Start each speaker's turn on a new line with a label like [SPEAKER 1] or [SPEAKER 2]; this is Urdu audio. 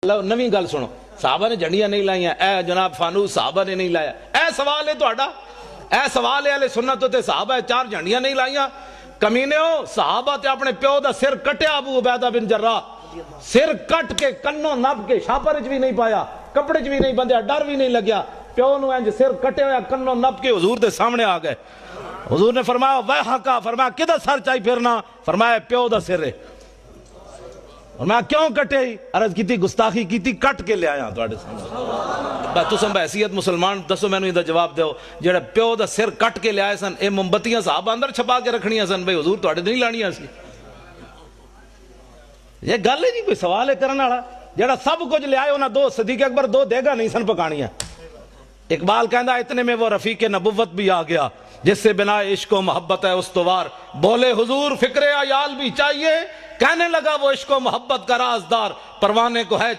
[SPEAKER 1] نویں گل سنو، صحابہ نے جھنڈیاں نہیں لائیاں، اے جناب فانوس صحابہ نے نہیں لایا، اے سوال ہے تہاڈا، اے سوال ہے اہل سنت تے صحابہ چار جھنڈیاں نہیں لائیاں؟ کمینیو، صحابہ تے اپنے پیو دا سر کٹیا ابو عبیدہ بن جراح، سر کٹ کے کنوں نب کے شاپر چ بھی نہیں پایا، کپڑے چ بھی نہیں بندھیا، ڈر بھی نہیں لگیا، پیو نو انج سر کٹے ہویا کنوں نب کے حضور دے سامنے آ گئے۔ حضور نے فرمایا ویحکا، فرمایا کدھر سر چاہی پھرنا؟ فرمایا پیو دا سر ہے۔ فرمایا کیوں کٹے ہی؟ عرض کیتی گستاخی کیتی، کٹ کے لے آیا تواڈے سامنے۔ تساں بحیثیت مسلمان دسو مینوں دا جواب دیو، جڑا پیو دا سر کٹ کے لے آئے سن، اے موم بتیاں صحابہ اندر چھپا کے رکھنیاں سن بھئی حضور تواڈے نہیں لانیاں سی؟ یہ گل ہے جی کوئی سوال ہے کرن والا؟ جڑا سب کچھ لے آئے انہاں دو صدیق اکبر دو دیگا نہیں سن پکانیاں۔ اقبال کہندا اتنے میں وہ رفیق نبوت بھی آ گیا جس سے بنا عشق و محبت ہے استوار، بولے حضور فکر عیال بھی چاہیے، کہنے لگا وہ عشق و محبت کا رازدار، پروانے کو ہے